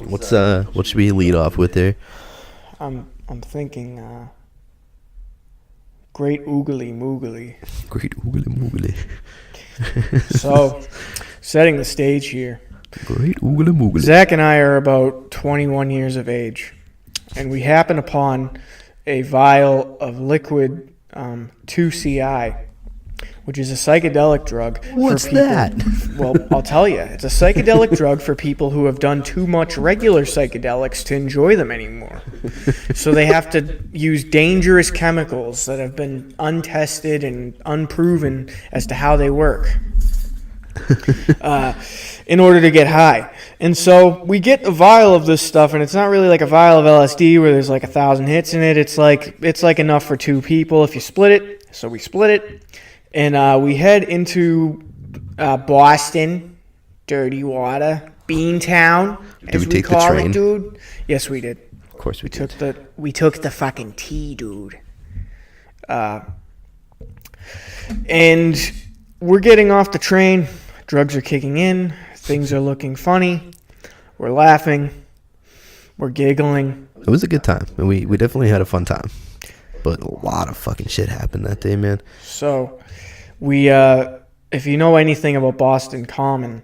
What should we lead off with there? I'm thinking Great Oogaly Moogly. Great Oogaly Moogly. So, setting the stage here. Great Oogaly Moogly. Zach and I are about 21 years of age, and we happen upon a vial of liquid 2CI, which is a psychedelic drug. What's for people. that? Well, I'll tell you. It's a psychedelic drug for people who have done too much regular psychedelics to enjoy them anymore. So they have to use dangerous chemicals that have been untested and unproven as to how they work in order to get high. And so we get a vial of this stuff, and it's not really like a vial of LSD where there's like 1,000 hits in it. It's like enough for two people if you split it. So we split it. And we head into Boston, dirty water, Beantown, as we call it, dude. Yes, we did. Of course we did. We took the fucking T, dude. And we're getting off the train. Drugs are kicking in. Things are looking funny. We're laughing. We're giggling. It was a good time. And we definitely had a fun time. But a lot of fucking shit happened that day, man. So, if you know anything about Boston Common,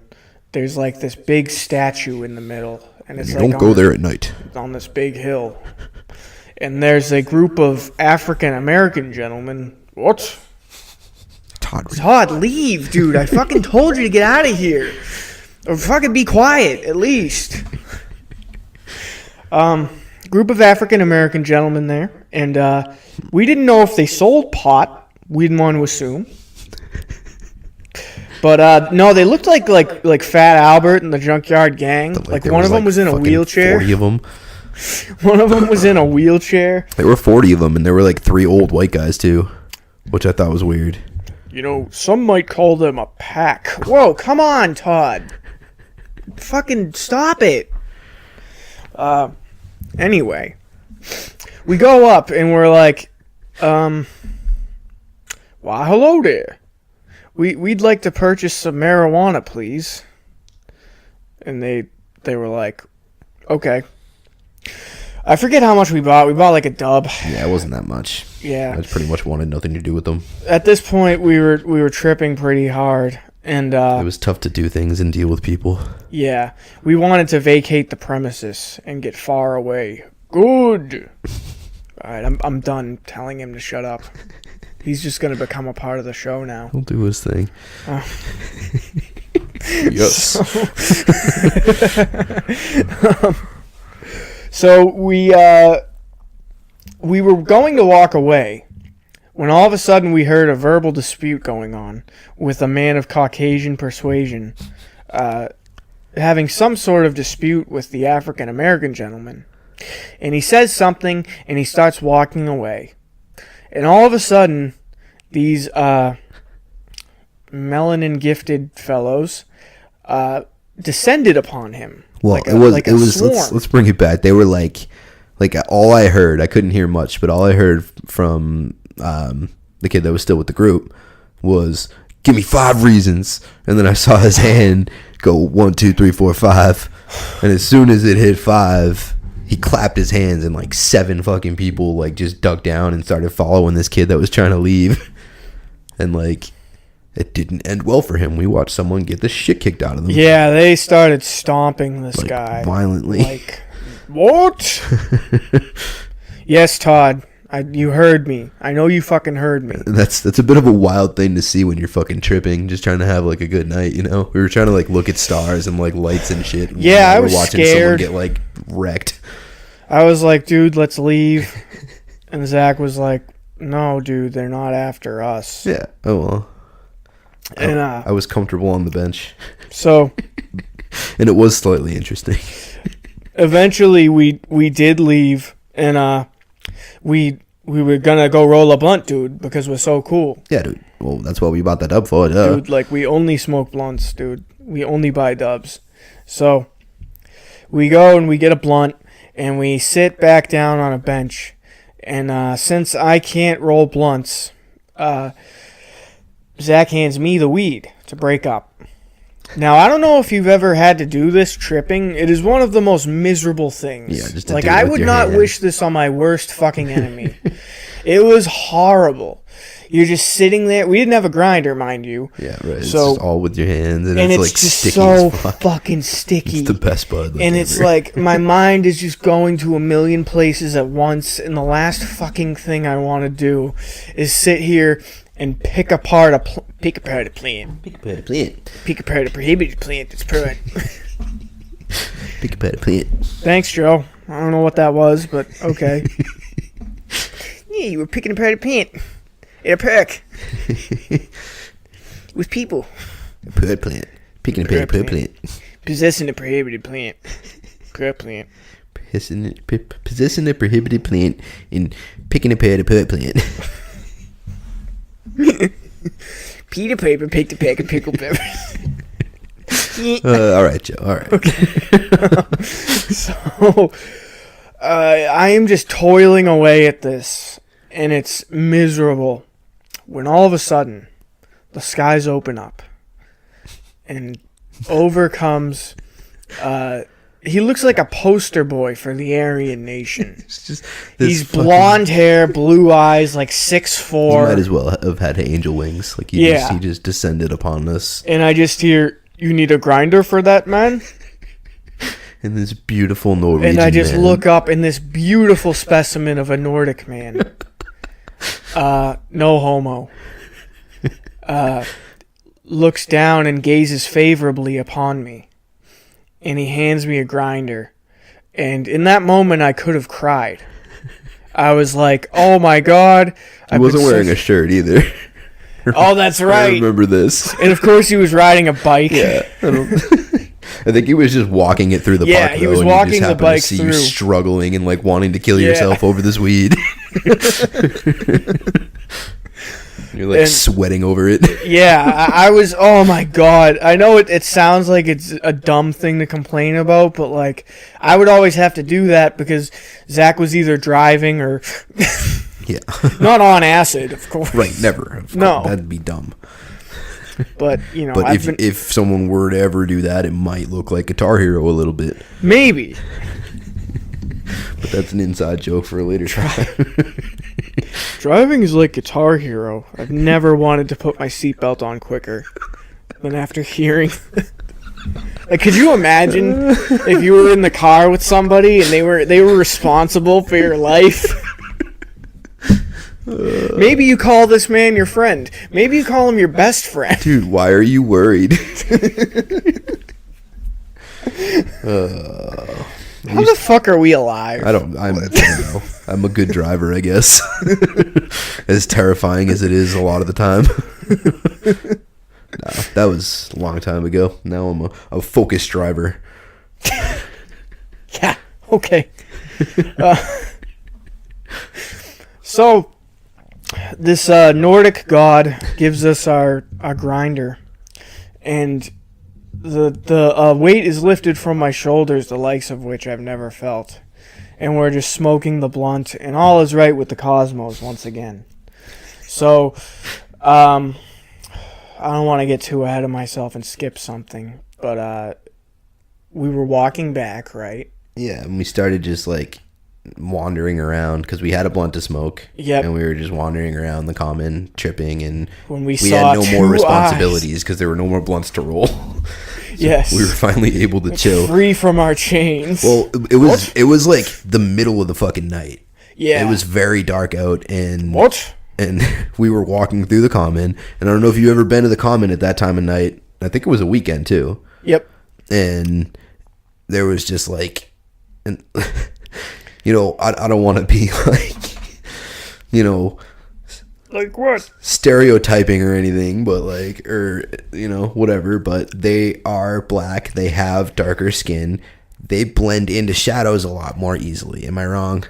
there's like this big statue in the middle, and it's don't go there at night. On this big hill, and there's a group of African American gentlemen. What? Todd, leave, dude! I fucking told you to get out of here, or fucking be quiet at least. Group of African American gentlemen there, and we didn't know if they sold pot. We didn't want to assume. But no, they looked like Fat Albert and the Junkyard Gang. Like one of them was in a wheelchair. 40 of them. One of them was in a wheelchair. There were 40 of them, and there were like 3 old white guys too, which I thought was weird. You know, some might call them a pack. Whoa, come on, Todd. Fucking stop it. Anyway, we go up and we're like, why, hello there. We'd like to purchase some marijuana, please. And they were like, okay. I forget how much we bought. We bought like a dub. Yeah, it wasn't that much. Yeah. I pretty much wanted nothing to do with them. At this point, we were tripping pretty hard. And it was tough to do things and deal with people. Yeah. We wanted to vacate the premises and get far away. Good. All right, I'm done telling him to shut up. He's just going to become a part of the show now. He'll do his thing. Yes. So we were going to walk away when all of a sudden we heard a verbal dispute going on with a man of Caucasian persuasion having some sort of dispute with the African American gentleman. And he says something and he starts walking away. And all of a sudden, these melanin-gifted fellows descended upon him. Well, it was. Let's bring it back. They were like all I heard. I couldn't hear much, but all I heard from the kid that was still with the group was, "Give me 5 reasons," and then I saw his hand go 1, 2, 3, 4, 5, and as soon as it hit 5. He clapped his hands and like 7 fucking people like just ducked down and started following this kid that was trying to leave. And like it didn't end well for him. We watched someone get the shit kicked out of them. Yeah, they started stomping this guy violently. Like, what? Yes, Todd. You heard me. I know you fucking heard me. That's a bit of a wild thing to see when you're fucking tripping, just trying to have like a good night, you know? We were trying to like look at stars and like lights and shit. And, yeah, I was watching scared. Someone get like wrecked. I was like, dude, let's leave. And Zach was like, no, dude, they're not after us. Yeah. Oh well. And I was comfortable on the bench. So and it was slightly interesting. Eventually we did leave, and we were gonna go roll a blunt, dude, because we're so cool. Yeah, dude. Well, that's what we bought that up for, duh. Dude, like, we only smoke blunts, dude. We only buy dubs. So we go and we get a blunt, and we sit back down on a bench. And since I can't roll blunts, Zach hands me the weed to break up. Now, I don't know if you've ever had to do this tripping. It is one of the most miserable things. Yeah, just to like, do it I with would your not hand. wish this on my worst fucking enemy. It was horrible. You're just sitting there. We didn't have a grinder, mind you. Yeah, right. It's So, just all with your hands, and and it's it's like just sticky so as fuck. fucking sticky. It's the best bud. And it's ever. like my mind is just going to a million places at once, and the last fucking thing I want to do is sit here and pick apart a plant. Pick apart a plant. Pick apart a prohibited plant. It's pruitt. Pick apart a plant. Thanks, Joe. I don't know what that was, but okay. Yeah, you were picking apart a plant in a park with people Apart plant. Picking apart a plant. possessing a prohibited plant. Plant. Possessing a prohibited plant and picking apart a plant. Peter Paper picked a pack of pickled peppers. All right, Joe. All right. Okay. So, I am just toiling away at this, and it's miserable. When all of a sudden, the skies open up, and over comes, he looks like a poster boy for the Aryan Nation. It's just He's fucking- blonde hair, blue eyes, like You 6'4". might as well have had angel wings. Like Yeah. he just descended upon us. And I just hear, "You need a grinder for that, man?" And this beautiful Norwegian And I just man. look up in this beautiful specimen of a Nordic man. No homo. Looks down and gazes favorably upon me. And he hands me a grinder. And in that moment, I could have cried. I was like, oh my God. He wasn't wearing a shirt either. Oh, that's I right. remember this. And of course, he was riding a bike. Yeah. I think he was just walking it through the Yeah, park. he though, was and you walking just the happened bike to see through. you struggling and like wanting to kill Yeah. yourself over this weed. You're like And- sweating over it. Yeah, I was, oh my God. I know it sounds like it's a dumb thing to complain about, but like, I would always have to do that because Zach was either driving or Yeah. not on acid, of course. Right. Never. Of No. course, that'd be dumb. But, you know, But I've been, if someone were to ever do that, it might look like Guitar Hero a little bit. maybe. But that's an inside joke for a later time. Driving is like Guitar Hero. I've never wanted to put my seatbelt on quicker than after hearing. Like, could you imagine if you were in the car with somebody and they were responsible for your life? Maybe you call this man your friend. Maybe you call him your best friend. Dude, why are you worried? How the fuck are we alive? I don't know. I'm a good driver, I guess. As terrifying as it is a lot of the time. No, that was a long time ago. Now I'm a focused driver. Yeah, okay. So, this Nordic god gives us our grinder, and the weight is lifted from my shoulders, the likes of which I've never felt. And we're just smoking the blunt, and all is right with the cosmos once again. So, I don't want to get too ahead of myself and skip something, but we were walking back, right? Yeah, and we started just like wandering around because we had a blunt to smoke. Yep. And we were just wandering around the common, tripping, and When we we saw had no two more responsibilities because there were no more blunts to roll. Yes. We were finally able to chill. Free from our chains. Well, it was like the middle of the fucking night. Yeah. It was very dark out, and What? And we were walking through the common, and I don't know if you've ever been to the common at that time of night. I think it was a weekend too. Yep. And there was just like, and you know, I don't want to be like, you know, Like what? stereotyping or anything, but like, or you know, whatever, but they are black, they have darker skin, they blend into shadows a lot more easily. Am I wrong?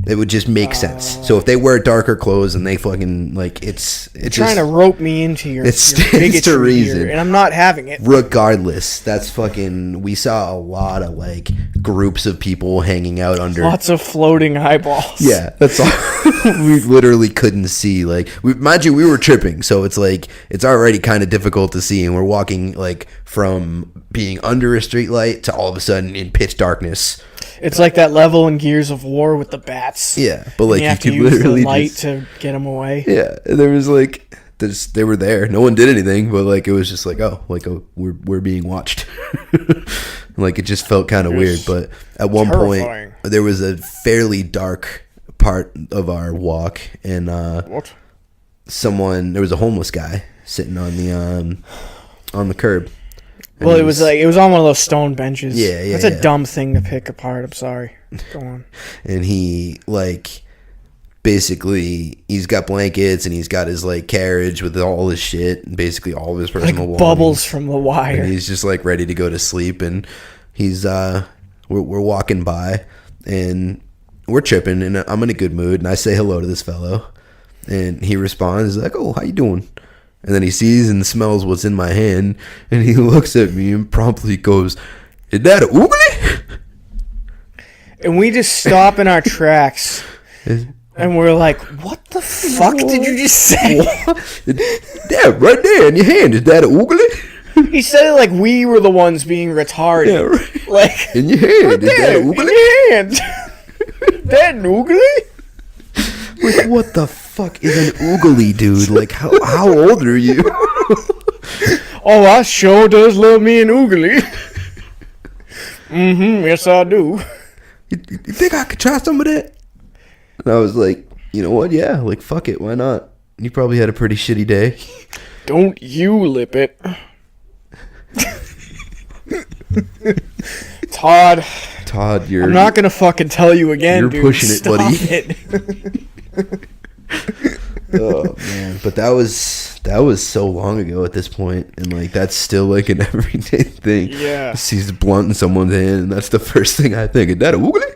It would just make sense. So if they wear darker clothes and they fucking like, it's trying to rope me into your stands to reason, here, and I'm not having it. Regardless, that's fucking. We saw a lot of like groups of people hanging out under lots of floating eyeballs. Yeah, that's all. We literally couldn't see. Like, mind you, we were tripping, so it's like it's already kind of difficult to see, and we're walking like from being under a street light to all of a sudden in pitch darkness. It's like that level in Gears of War with the bats. Yeah, but like you have to use literally the light to get them away. Yeah, and there was like they were there. No one did anything, but like it was just like we're being watched. Like it just felt kind of weird. But at one point there was a fairly dark part of our walk, and there was a homeless guy sitting on the curb. Well, it was on one of those stone benches. Yeah. That's a dumb thing to pick apart. I'm sorry. Go on. And he like basically he's got blankets and he's got his like carriage with all his shit and basically all of his personal belongings. Bubbles from the wire. And he's just like ready to go to sleep, and he's we're walking by and we're tripping, and I'm in a good mood, and I say hello to this fellow, and he responds like, "Oh, how you doing?" And then he sees and smells what's in my hand, and he looks at me and promptly goes, "Is that a Oogaly?" And we just stop in our tracks, and we're like, "What the fuck did you just say?" Yeah, right there in your hand. Is that a Oogaly? He said it like we were the ones being retarded. Yeah, right. Like in your hand. Right is that a Oogaly? In your hand. That an Oogaly? Like, what the fuck is an Oogaly, dude? Like, how old are you? Oh, I sure does love me an Oogaly. Yes I do. You think I could try some of that? And I was like, you know what? Yeah, like, fuck it. Why not? You probably had a pretty shitty day. Don't you lip it. Todd, I'm not gonna fucking tell you again, you're dude. Pushing Stop it, buddy. Oh man, but that was so long ago at this point, and like that's still like an everyday thing. Yeah, sees blunt in someone's hand, and that's the first thing I think. Is that a Oogaly?